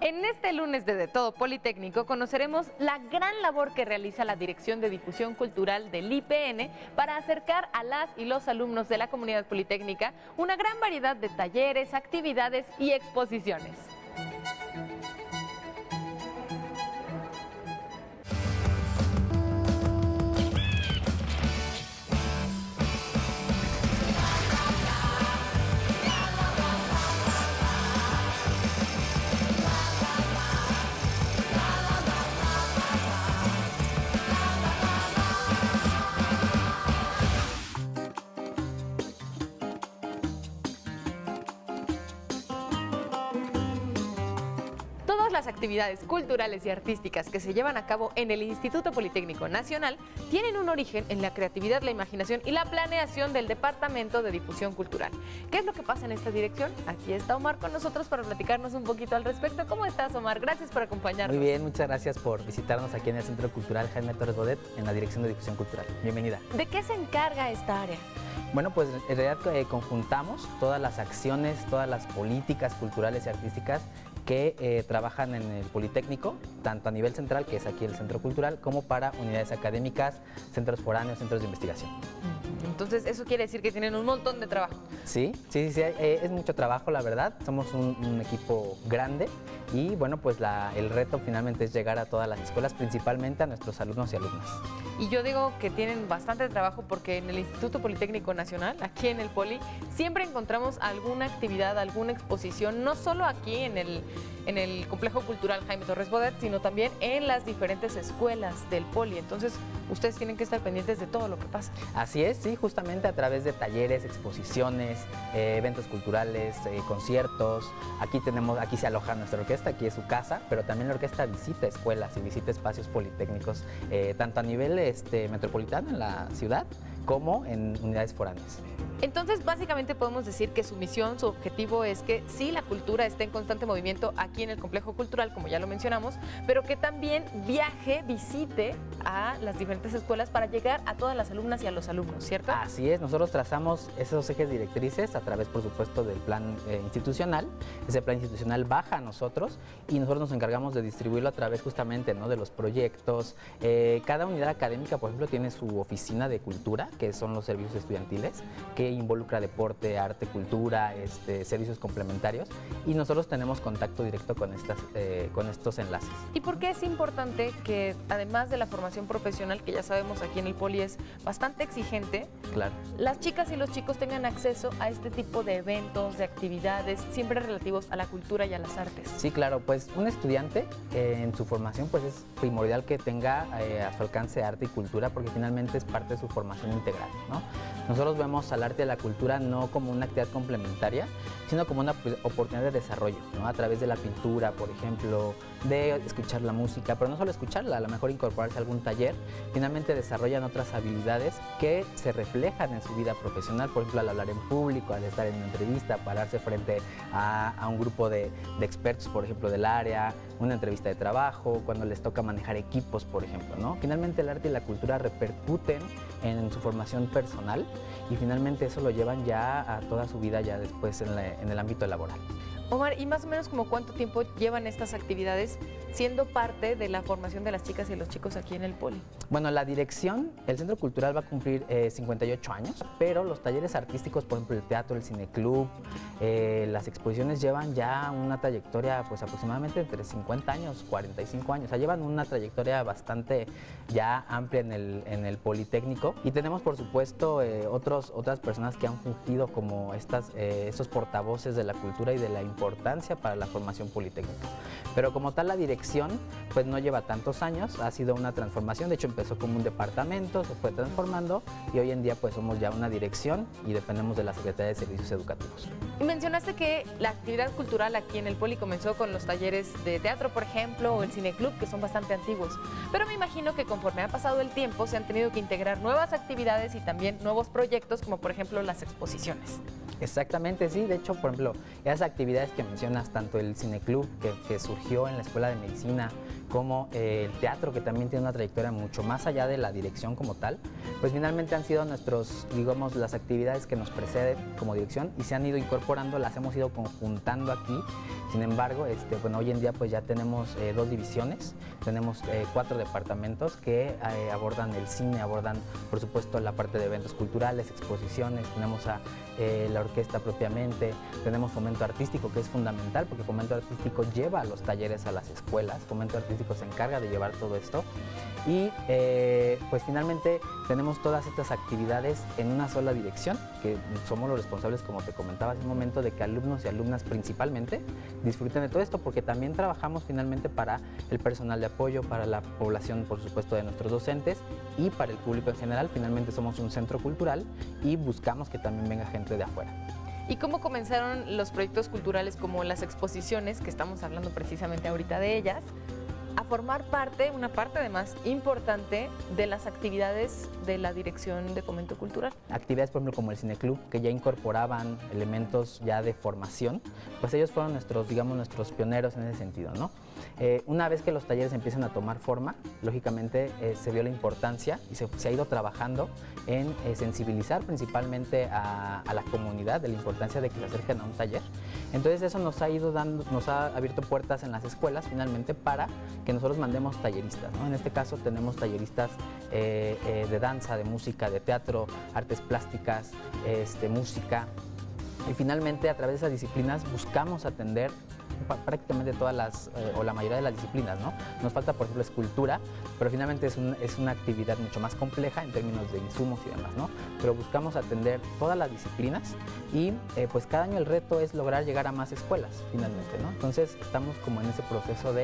En este lunes de Todo Politécnico conoceremos la gran labor que realiza la Dirección de Difusión Cultural del IPN para acercar a las y los alumnos de la comunidad politécnica una gran variedad de talleres, actividades y exposiciones. Las actividades culturales y artísticas que se llevan a cabo en el Instituto Politécnico Nacional tienen un origen en la creatividad, la imaginación y la planeación del Departamento de Difusión Cultural. ¿Qué es lo que pasa en esta dirección? Aquí está Omar con nosotros para platicarnos un poquito al respecto. ¿Cómo estás, Omar? Gracias por acompañarnos. Muy bien, muchas gracias por visitarnos aquí en el Centro Cultural Jaime Torres Bodet, en la Dirección de Difusión Cultural. Bienvenida. ¿De qué se encarga esta área? Bueno, pues en realidad conjuntamos todas las acciones, todas las políticas culturales y artísticas que trabajan en el Politécnico, tanto a nivel central, que es aquí el Centro Cultural, como para unidades académicas, centros foráneos, centros de investigación. Entonces, eso quiere decir que tienen un montón de trabajo. Sí, es mucho trabajo, la verdad. Somos un equipo grande y, bueno, pues el reto finalmente es llegar a todas las escuelas, principalmente a nuestros alumnos y alumnas. Y yo digo que tienen bastante trabajo porque en el Instituto Politécnico Nacional, aquí en el Poli, siempre encontramos alguna actividad, alguna exposición, no solo aquí en el Complejo Cultural Jaime Torres Bodet, sino también en las diferentes escuelas del Poli. Entonces, ustedes tienen que estar pendientes de todo lo que pasa. Así es, sí, justamente a través de talleres, exposiciones, eventos culturales, conciertos. Aquí se aloja nuestra orquesta, aquí es su casa, pero también la orquesta visita escuelas y visita espacios politécnicos, tanto a nivel metropolitano en la ciudad como en unidades foráneas. Entonces, básicamente podemos decir que su misión, su objetivo es que sí, la cultura esté en constante movimiento aquí en el Complejo Cultural, como ya lo mencionamos, pero que también visite a las diferentes escuelas para llegar a todas las alumnas y a los alumnos, ¿cierto? Así es, nosotros trazamos esos ejes directrices a través, por supuesto, del plan institucional. Ese plan institucional baja a nosotros y nosotros nos encargamos de distribuirlo a través justamente, ¿no?, de los proyectos. Cada unidad académica, por ejemplo, tiene su oficina de cultura, que son los servicios estudiantiles, que involucra deporte, arte, cultura, servicios complementarios, y nosotros tenemos contacto directo con estos enlaces. ¿Y por qué es importante que, además de la formación profesional, que ya sabemos aquí en el Poli es bastante exigente, claro, las chicas y los chicos tengan acceso a este tipo de eventos, de actividades, siempre relativos a la cultura y a las artes? Sí, claro, pues un estudiante en su formación pues es primordial que tenga a su alcance arte y cultura, porque finalmente es parte de su formación integral, ¿no? Nosotros vemos al arte y a la cultura no como una actividad complementaria, sino como una oportunidad de desarrollo, ¿no? A través de la pintura, por ejemplo, de escuchar la música, pero no solo escucharla, a lo mejor incorporarse a algún taller. Finalmente desarrollan otras habilidades que se reflejan en su vida profesional, por ejemplo, al hablar en público, al estar en una entrevista, pararse frente a un grupo de expertos, por ejemplo, del área, una entrevista de trabajo, cuando les toca manejar equipos, por ejemplo, ¿no? Finalmente el arte y la cultura repercuten en su formación personal y finalmente eso lo llevan ya a toda su vida ya después en el ámbito laboral. Omar, ¿y más o menos como cuánto tiempo llevan estas actividades siendo parte de la formación de las chicas y los chicos aquí en el Poli? Bueno, la dirección, el Centro Cultural va a cumplir 58 años, pero los talleres artísticos, por ejemplo, el teatro, el cineclub, las exposiciones llevan ya una trayectoria pues aproximadamente entre 50 años, 45 años, o sea, llevan una trayectoria bastante ya amplia en el Politécnico, y tenemos, por supuesto, otras personas que han fungido como estos portavoces de la cultura y de la importancia para la formación politécnica. Pero como tal, la dirección pues no lleva tantos años, ha sido una transformación. De hecho, empezó como un departamento, se fue transformando y hoy en día pues somos ya una dirección y dependemos de la Secretaría de Servicios Educativos. Y mencionaste que la actividad cultural aquí en el Poli comenzó con los talleres de teatro, por ejemplo, o el cineclub, que son bastante antiguos. Pero me imagino que conforme ha pasado el tiempo se han tenido que integrar nuevas actividades y también nuevos proyectos, como por ejemplo las exposiciones. Exactamente, sí. De hecho, por ejemplo, esas actividades que mencionas, tanto el cineclub que surgió en la Escuela de Medicina, como el teatro, que también tiene una trayectoria mucho más allá de la dirección como tal, pues finalmente han sido nuestros, digamos, las actividades que nos preceden como dirección y se han ido incorporando, las hemos ido conjuntando aquí. Sin embargo, bueno, hoy en día pues ya tenemos 2 divisiones, tenemos 4 departamentos que abordan el cine, abordan por supuesto la parte de eventos culturales, exposiciones, tenemos a la orquesta propiamente, tenemos fomento artístico, que es fundamental porque fomento artístico lleva a los talleres a las escuelas, fomento artístico se encarga de llevar todo esto y pues finalmente tenemos todas estas actividades en una sola dirección, que somos los responsables, como te comentaba hace un momento, de que alumnos y alumnas principalmente disfruten de todo esto, porque también trabajamos finalmente para el personal de apoyo, para la población, por supuesto, de nuestros docentes y para el público en general. Finalmente somos un centro cultural y buscamos que también venga gente de afuera. ¿Y cómo comenzaron los proyectos culturales como las exposiciones, que estamos hablando precisamente ahorita de ellas, a formar parte, una parte además importante de las actividades de la Dirección de Fomento Cultural? Actividades, por ejemplo, como el Cineclub, que ya incorporaban elementos ya de formación, pues ellos fueron nuestros, digamos, nuestros pioneros en ese sentido, ¿no? Una vez que los talleres empiezan a tomar forma, lógicamente se vio la importancia y se ha ido trabajando en sensibilizar principalmente a la comunidad de la importancia de que se acerquen a un taller. Entonces eso nos ha abierto puertas en las escuelas finalmente para que nosotros mandemos talleristas, ¿no? En este caso tenemos talleristas de danza, de música, de teatro, artes plásticas, música, y finalmente a través de esas disciplinas buscamos atender prácticamente todas las, o la mayoría de las disciplinas, ¿no? Nos falta, por ejemplo, escultura, pero finalmente es una actividad mucho más compleja en términos de insumos y demás, ¿no? Pero buscamos atender todas las disciplinas y pues cada año el reto es lograr llegar a más escuelas, finalmente, ¿no? Entonces estamos como en ese proceso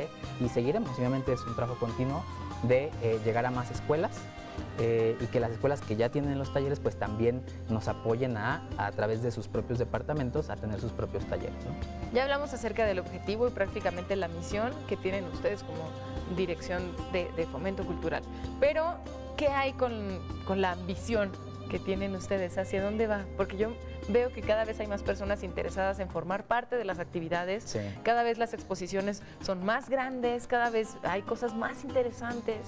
y seguiremos, obviamente es un trabajo continuo de llegar a más escuelas, y que las escuelas que ya tienen los talleres pues también nos apoyen a través de sus propios departamentos a tener sus propios talleres, ¿no? Ya hablamos acerca del objetivo y prácticamente la misión que tienen ustedes como Dirección de Fomento Cultural, pero ¿qué hay con la ambición que tienen ustedes? ¿Hacia dónde va? Porque yo veo que cada vez hay más personas interesadas en formar parte de las actividades, Sí. Cada vez las exposiciones son más grandes, cada vez hay cosas más interesantes.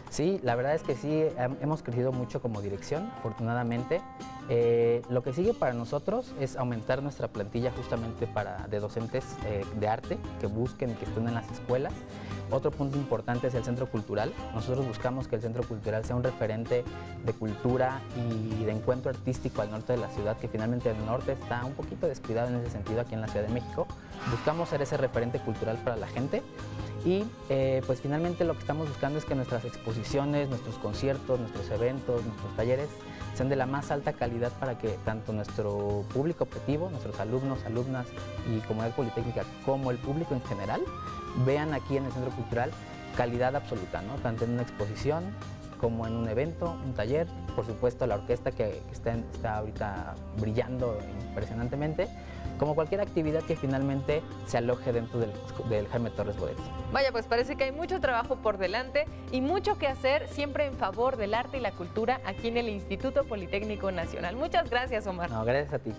Sí, la verdad es que sí, hemos crecido mucho como dirección, afortunadamente. Lo que sigue para nosotros es aumentar nuestra plantilla justamente de docentes de arte que busquen y que estén en las escuelas. Otro punto importante es el centro cultural. Nosotros buscamos que el centro cultural sea un referente de cultura y de encuentro artístico al norte de la ciudad, que finalmente el norte está un poquito descuidado en ese sentido aquí en la Ciudad de México. Buscamos ser ese referente cultural para la gente y pues finalmente lo que estamos buscando es que nuestras exposiciones, nuestros conciertos, nuestros eventos, nuestros talleres sean de la más alta calidad para que tanto nuestro público objetivo, nuestros alumnos, alumnas y comunidad politécnica como el público en general vean aquí en el Centro Cultural calidad absoluta, ¿no? Tanto en una exposición como en un evento, un taller, por supuesto la orquesta que está ahorita brillando impresionantemente, como cualquier actividad que finalmente se aloje dentro del Jaime Torres Bodet. Vaya, pues parece que hay mucho trabajo por delante y mucho que hacer siempre en favor del arte y la cultura aquí en el Instituto Politécnico Nacional. Muchas gracias, Omar. No, gracias a ti.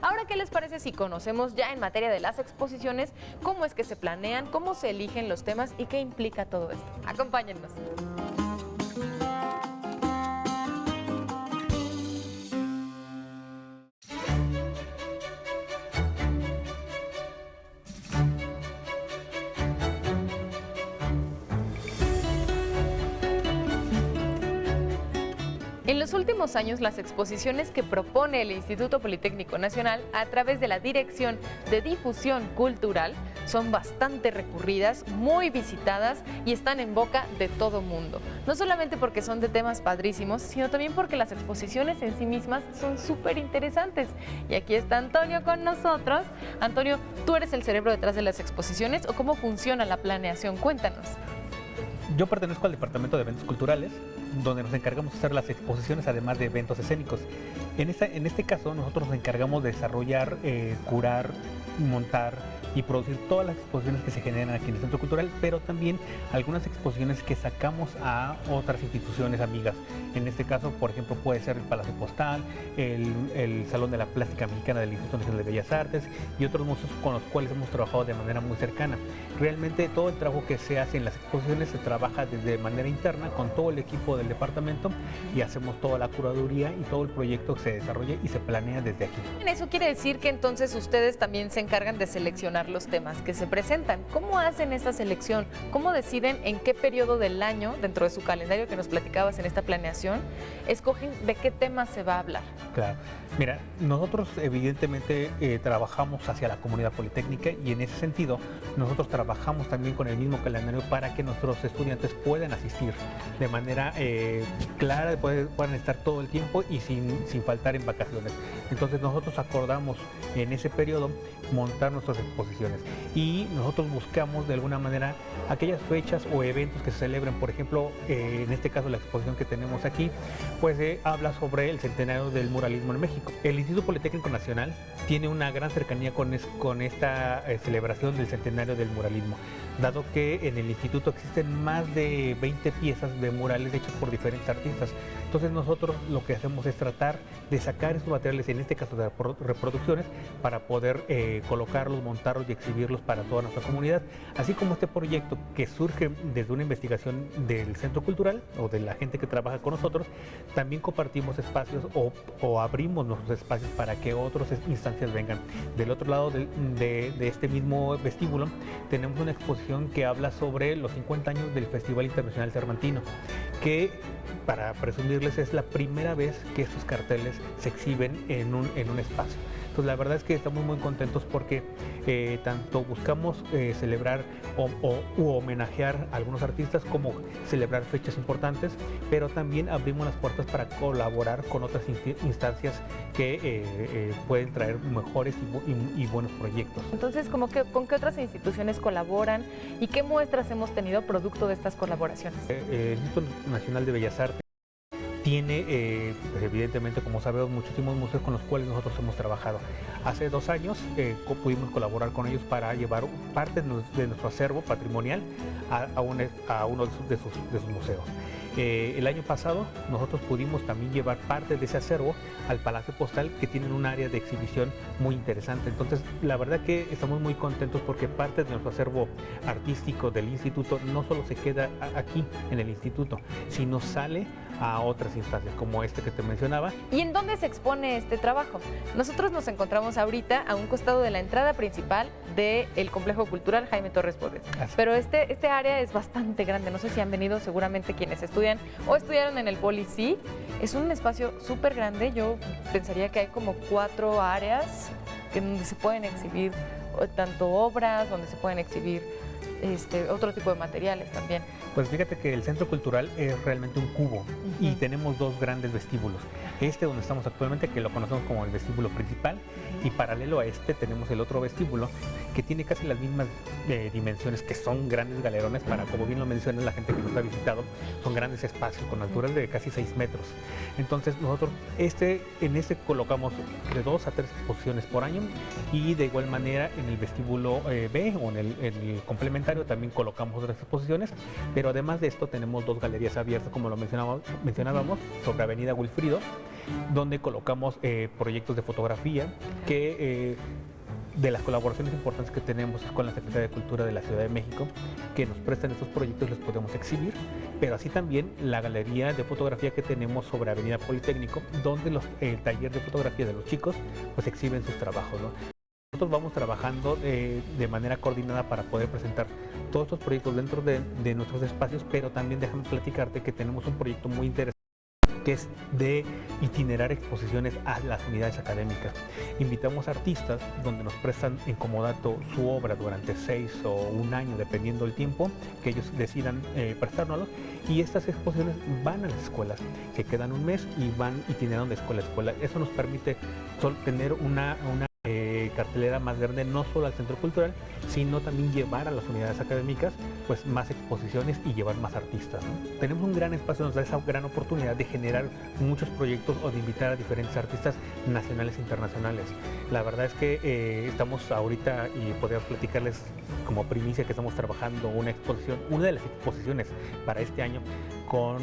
Ahora, ¿qué les parece si conocemos ya en materia de las exposiciones cómo es que se planean, cómo se eligen los temas y qué implica todo esto? Acompáñennos. En los últimos años, las exposiciones que propone el Instituto Politécnico Nacional a través de la Dirección de Difusión Cultural son bastante recurridas, muy visitadas y están en boca de todo mundo. No solamente porque son de temas padrísimos, sino también porque las exposiciones en sí mismas son súper interesantes. Y aquí está Antonio con nosotros. Antonio, ¿tú eres el cerebro detrás de las exposiciones o cómo funciona la planeación? Cuéntanos. Yo pertenezco al Departamento de Eventos Culturales donde nos encargamos de hacer las exposiciones, además de eventos escénicos. En este caso, nosotros nos encargamos de desarrollar, curar, montar y producir todas las exposiciones que se generan aquí en el Centro Cultural, pero también algunas exposiciones que sacamos a otras instituciones amigas. En este caso, por ejemplo, puede ser el Palacio Postal, el Salón de la Plástica Mexicana del Instituto Nacional de Bellas Artes y otros museos con los cuales hemos trabajado de manera muy cercana. Realmente todo el trabajo que se hace en las exposiciones se trabaja de manera interna con todo el equipo del departamento y hacemos toda la curaduría y todo el proyecto se desarrolla y se planea desde aquí. Eso quiere decir que entonces ustedes también se encargan de seleccionar los temas que se presentan. ¿Cómo hacen esta selección? ¿Cómo deciden en qué periodo del año, dentro de su calendario que nos platicabas en esta planeación, escogen de qué tema se va a hablar? Claro. Mira, nosotros evidentemente trabajamos hacia la comunidad politécnica y en ese sentido nosotros trabajamos también con el mismo calendario para que nuestros estudiantes puedan asistir de manera clara, puedan estar todo el tiempo y sin faltar en vacaciones. Entonces nosotros acordamos en ese periodo montar nuestras exposiciones y nosotros buscamos de alguna manera aquellas fechas o eventos que se celebren. Por ejemplo, en este caso la exposición que tenemos aquí pues habla sobre el centenario del muralismo en México. El Instituto Politécnico Nacional tiene una gran cercanía con esta celebración del centenario del muralismo, dado que en el instituto existen más de 20 piezas de murales hechos por diferentes artistas. Entonces nosotros lo que hacemos es tratar de sacar esos materiales, en este caso de reproducciones, para poder colocarlos, montarlos y exhibirlos para toda nuestra comunidad. Así como este proyecto que surge desde una investigación del Centro Cultural o de la gente que trabaja con nosotros, también compartimos espacios o abrimos nuestros espacios para que otras instancias vengan. Del otro lado de este mismo vestíbulo tenemos una exposición que habla sobre los 50 años del Festival Internacional Cervantino, que para presumirles es la primera vez que estos carteles se exhiben en un espacio. Entonces la verdad es que estamos muy contentos porque tanto buscamos celebrar u homenajear a algunos artistas como celebrar fechas importantes, pero también abrimos las puertas para colaborar con otras instancias que pueden traer mejores y buenos proyectos. Entonces, ¿con qué otras instituciones colaboran y qué muestras hemos tenido producto de estas colaboraciones? El Instituto Nacional de Bellas Artes tiene, pues evidentemente, como sabemos, muchísimos museos con los cuales nosotros hemos trabajado. Hace 2 años pudimos colaborar con ellos para llevar parte de nuestro acervo patrimonial a uno de sus museos. El año pasado nosotros pudimos también llevar parte de ese acervo al Palacio Postal, que tienen un área de exhibición muy interesante. Entonces la verdad que estamos muy contentos porque parte de nuestro acervo artístico del instituto no solo se queda aquí en el instituto, sino sale a otras instancias como este que te mencionaba. ¿Y en dónde se expone este trabajo? Nosotros nos encontramos ahorita a un costado de la entrada principal del Complejo Cultural Jaime Torres Bodet. Pero este área es bastante grande, no sé si han venido seguramente quienes estudian o estudiaron en el Poli, sí. Es un espacio súper grande, yo pensaría que hay como 4 áreas donde se pueden exhibir tanto obras, donde se pueden exhibir otro tipo de materiales también. Pues fíjate que el Centro Cultural es realmente un cubo y tenemos 2 grandes vestíbulos. Este donde estamos actualmente, que lo conocemos como el vestíbulo principal, y paralelo a este tenemos el otro vestíbulo que tiene casi las mismas dimensiones, que son grandes galerones para, como bien lo menciona la gente que nos ha visitado, son grandes espacios con alturas de casi 6 metros. Entonces nosotros en este colocamos de 2 a 3 exposiciones por año, y de igual manera en el vestíbulo B o en el complementario también colocamos otras exposiciones, pero además de esto tenemos 2 galerías abiertas, como lo mencionábamos, sobre Avenida Wilfrido, donde colocamos proyectos de fotografía que de las colaboraciones importantes que tenemos con la Secretaría de Cultura de la Ciudad de México, que nos prestan estos proyectos, los podemos exhibir, pero así también la galería de fotografía que tenemos sobre Avenida Politécnico, donde el taller de fotografía de los chicos pues exhiben sus trabajos, ¿no? Nosotros vamos trabajando de manera coordinada para poder presentar todos estos proyectos dentro de nuestros espacios, pero también déjame platicarte que tenemos un proyecto muy interesante que es de itinerar exposiciones a las unidades académicas. Invitamos artistas donde nos prestan en comodato su obra durante 6 o 1 año, dependiendo del tiempo que ellos decidan prestárnoslos, y estas exposiciones van a las escuelas, se quedan 1 mes y van itinerando de escuela a escuela. Eso nos permite tener una cartelera más grande, no solo al centro cultural, sino también llevar a las unidades académicas pues más exposiciones y llevar más artistas, ¿no? Tenemos un gran espacio, nos da esa gran oportunidad de generar muchos proyectos o de invitar a diferentes artistas nacionales e internacionales. La verdad es que estamos ahorita, y podría platicarles como primicia, que estamos trabajando una de las exposiciones para este año con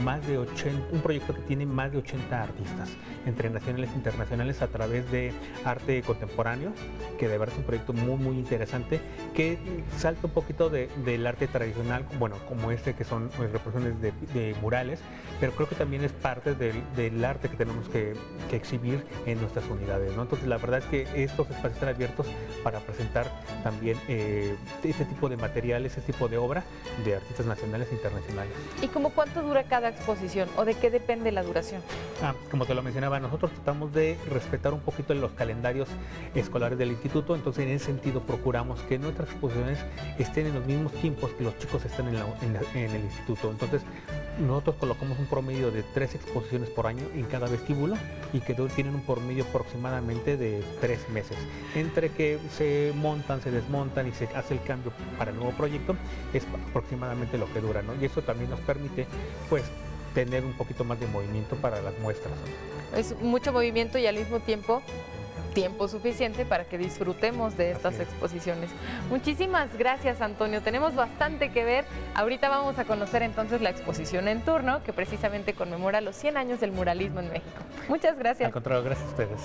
más de 80, un proyecto que tiene más de 80 artistas, entre nacionales e internacionales, a través de arte contemporáneo, que de verdad es un proyecto muy interesante, que salta un poquito del arte tradicional, bueno, como que son reproducciones de murales, pero creo que también es parte del arte que tenemos que exhibir en nuestras unidades, ¿no? Entonces la verdad es que estos espacios están abiertos para presentar también este tipo de materiales, este tipo de obra de artistas nacionales e internacionales. ¿Y cómo cuánto dura cada exposición o de qué depende la duración? Como te lo mencionaba, nosotros tratamos de respetar un poquito los calendarios escolares del instituto, entonces en ese sentido procuramos que nuestras exposiciones estén en los mismos tiempos que los chicos están en el instituto. Entonces nosotros colocamos un promedio de 3 exposiciones por año en cada vestíbulo, y que tienen un promedio aproximadamente de 3 meses. Entre que se montan, se desmontan y se hace el cambio para el nuevo proyecto, es aproximadamente lo que dura, ¿no? Y eso también nos permite pues tener un poquito más de movimiento para las muestras, ¿no? Es mucho movimiento y al mismo tiempo suficiente para que disfrutemos de estas exposiciones. Muchísimas gracias, Antonio. Tenemos bastante que ver. Ahorita vamos a conocer entonces la exposición en turno, que precisamente conmemora los 100 años del muralismo en México. Muchas gracias. Al contrario, gracias a ustedes.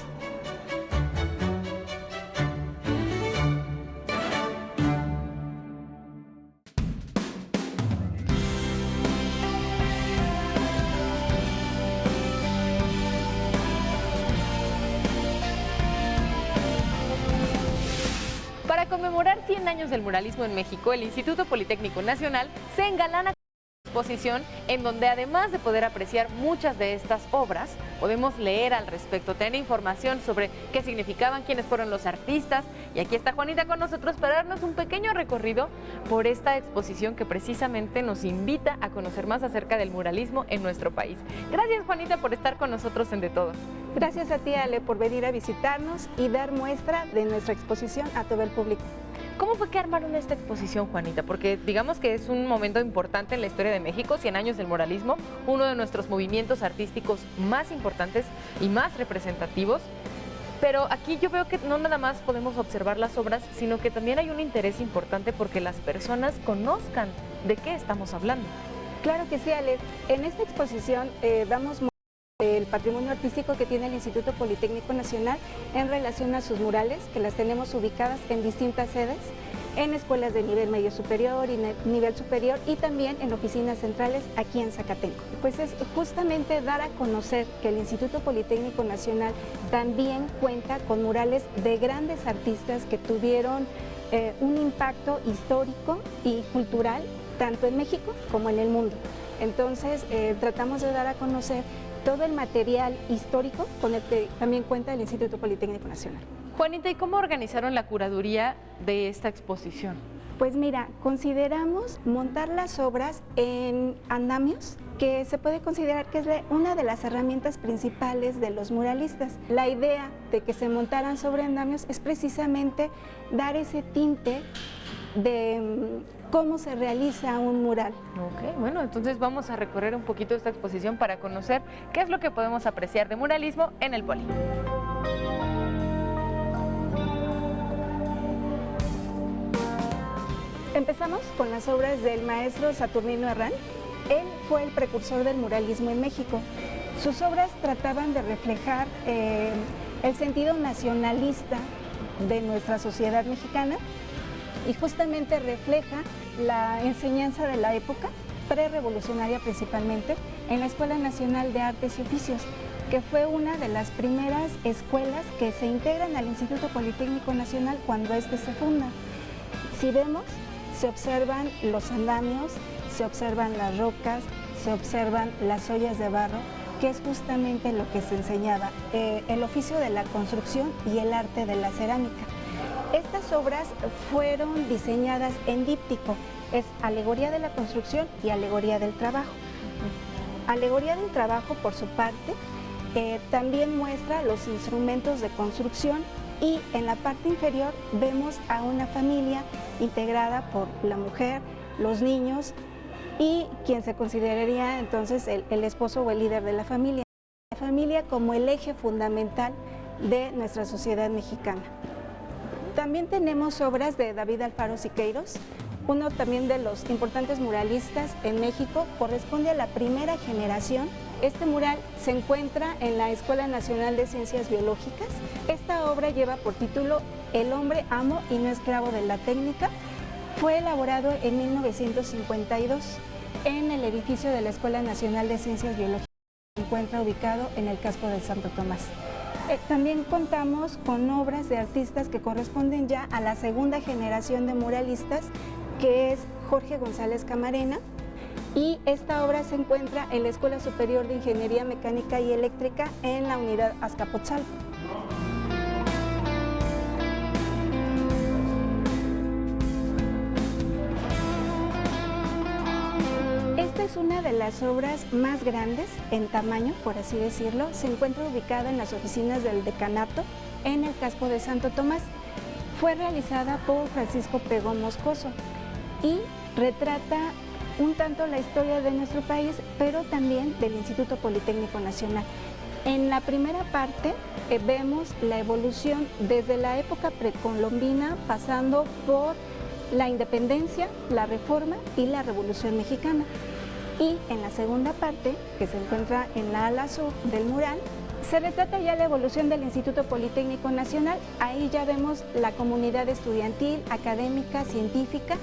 Para conmemorar 100 años del muralismo en México, el Instituto Politécnico Nacional se engalana con una exposición en donde, además de poder apreciar muchas de estas obras, podemos leer al respecto, tener información sobre qué significaban, quiénes fueron los artistas. Y aquí está Juanita con nosotros para darnos un pequeño recorrido por esta exposición que precisamente nos invita a conocer más acerca del muralismo en nuestro país. Gracias, Juanita, por estar con nosotros en De Todo. Gracias a ti, Ale, por venir a visitarnos y dar muestra de nuestra exposición a todo el público. ¿Cómo fue que armaron esta exposición, Juanita? Porque digamos que es un momento importante en la historia de México, 100 años del muralismo, uno de nuestros movimientos artísticos más importantes y más representativos. Pero aquí yo veo que no nada más podemos observar las obras, sino que también hay un interés importante porque las personas conozcan de qué estamos hablando. Claro que sí, Ale. En esta exposición damos el patrimonio artístico que tiene el Instituto Politécnico Nacional en relación a sus murales, que las tenemos ubicadas en distintas sedes, en escuelas de nivel medio superior y nivel superior, y también en oficinas centrales aquí en Zacatenco. Pues es justamente dar a conocer que el Instituto Politécnico Nacional también cuenta con murales de grandes artistas que tuvieron un impacto histórico y cultural tanto en México como en el mundo. Entonces tratamos de dar a conocer todo el material histórico con el que también cuenta el Instituto Politécnico Nacional. Juanita, ¿y cómo organizaron la curaduría de esta exposición? Pues mira, consideramos montar las obras en andamios, que se puede considerar que es una de las herramientas principales de los muralistas. La idea de que se montaran sobre andamios es precisamente dar ese tinte de cómo se realiza un mural. Ok, bueno, entonces vamos a recorrer un poquito esta exposición para conocer qué es lo que podemos apreciar de muralismo en el Poli. Empezamos con las obras del maestro Saturnino Herrán. Él fue el precursor del muralismo en México. Sus obras trataban de reflejar el sentido nacionalista de nuestra sociedad mexicana, y justamente refleja la enseñanza de la época, prerevolucionaria principalmente, en la Escuela Nacional de Artes y Oficios, que fue una de las primeras escuelas que se integran al Instituto Politécnico Nacional cuando este se funda. Si vemos, se observan los andamios, se observan las rocas, se observan las ollas de barro, que es justamente lo que se enseñaba, el oficio de la construcción y el arte de la cerámica. Estas obras fueron diseñadas en díptico, es alegoría de la construcción y alegoría del trabajo. Alegoría del trabajo, por su parte, también muestra los instrumentos de construcción y en la parte inferior vemos a una familia integrada por la mujer, los niños y quien se consideraría entonces el esposo o el líder de la familia. La familia como el eje fundamental de nuestra sociedad mexicana. También tenemos obras de David Alfaro Siqueiros, uno también de los importantes muralistas en México, corresponde a la primera generación. Este mural se encuentra en la Escuela Nacional de Ciencias Biológicas. Esta obra lleva por título El hombre amo y no esclavo de la técnica. Fue elaborado en 1952 en el edificio de la Escuela Nacional de Ciencias Biológicas. Se encuentra ubicado en el casco de Santo Tomás. También contamos con obras de artistas que corresponden ya a la segunda generación de muralistas, que es Jorge González Camarena, y esta obra se encuentra en la Escuela Superior de Ingeniería Mecánica y Eléctrica en la unidad Azcapotzalco. Esta es una de las obras más grandes en tamaño, por así decirlo. Se encuentra ubicada en las oficinas del decanato en el casco de Santo Tomás. Fue realizada por Francisco Pegón Moscoso y retrata un tanto la historia de nuestro país, pero también del Instituto Politécnico Nacional. En la primera parte vemos la evolución desde la época precolombina, pasando por la independencia, la reforma y la Revolución Mexicana. Y en la segunda parte, que se encuentra en la ala sur del mural, se retrata ya la evolución del Instituto Politécnico Nacional. Ahí ya vemos la comunidad estudiantil, académica, científica,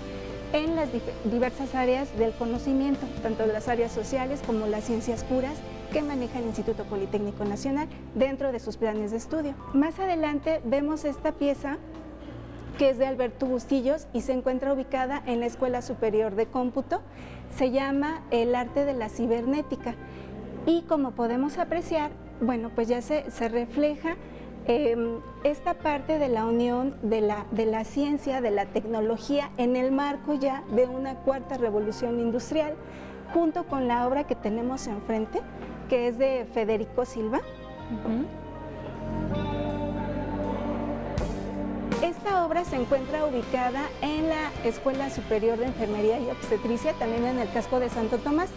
en las diversas áreas del conocimiento, tanto las áreas sociales como las ciencias puras que maneja el Instituto Politécnico Nacional dentro de sus planes de estudio. Más adelante vemos esta pieza que es de Alberto Bustillos y se encuentra ubicada en la Escuela Superior de Cómputo. Se llama El arte de la cibernética y como podemos apreciar, bueno, pues ya se refleja esta parte de la unión de la ciencia, de la tecnología en el marco ya de una cuarta revolución industrial, junto con la obra que tenemos enfrente, que es de Federico Silva. Esta obra se encuentra ubicada en la Escuela Superior de Enfermería y Obstetricia, también en el casco de Santo Tomás.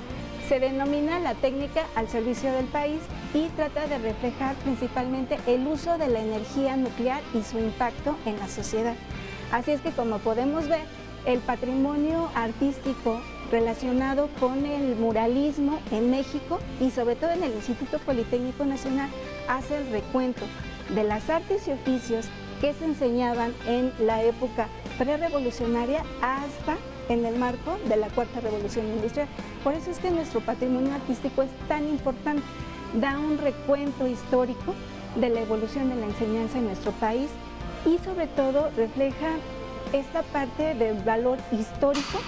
Se denomina la técnica al servicio del país y trata de reflejar principalmente el uso de la energía nuclear y su impacto en la sociedad. Así es que, como podemos ver, el patrimonio artístico relacionado con el muralismo en México y sobre todo en el Instituto Politécnico Nacional hace el recuento de las artes y oficios que se enseñaban en la época prerevolucionaria hasta en el marco de la cuarta revolución industrial. Por eso es que nuestro patrimonio artístico es tan importante, da un recuento histórico de la evolución de la enseñanza en nuestro país y sobre todo refleja esta parte del valor histórico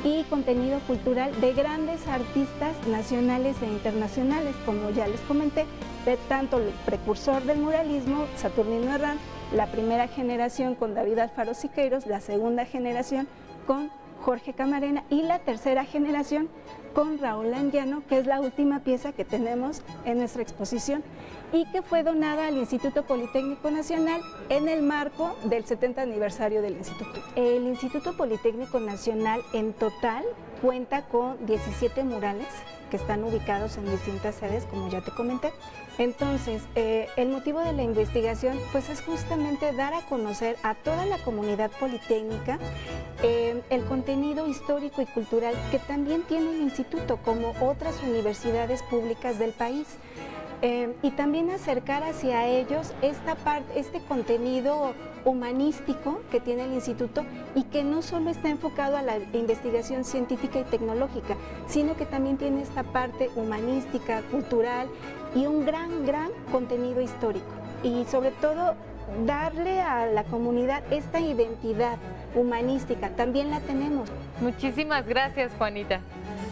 y contenido cultural de grandes artistas nacionales e internacionales, como ya les comenté, de tanto el precursor del muralismo, Saturnino Herrán, la primera generación con David Alfaro Siqueiros, la segunda generación con Jorge Camarena y la tercera generación con Raúl Anguiano, que es la última pieza que tenemos en nuestra exposición y que fue donada al Instituto Politécnico Nacional en el marco del 70 aniversario del Instituto. El Instituto Politécnico Nacional en total cuenta con 17 murales que están ubicados en distintas sedes, como ya te comenté. Entonces, el motivo de la investigación pues es justamente dar a conocer a toda la comunidad politécnica el contenido histórico y cultural que también tiene el instituto, como otras universidades públicas del país. Y también acercar hacia ellos este contenido humanístico que tiene el instituto y que no solo está enfocado a la investigación científica y tecnológica, sino que también tiene esta parte humanística, cultural y un gran contenido histórico. Y sobre todo darle a la comunidad esta identidad humanística, también la tenemos. Muchísimas gracias, Juanita.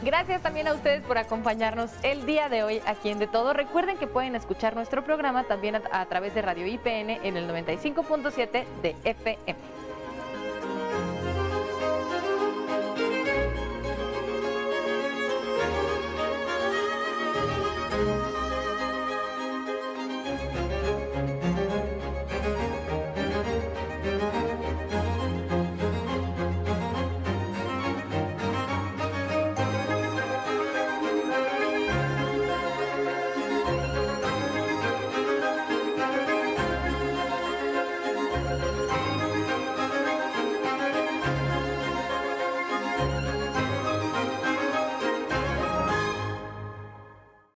Gracias también a ustedes por acompañarnos el día de hoy aquí en De Todo. Recuerden que pueden escuchar nuestro programa también a través de Radio IPN en el 95.7 de FM.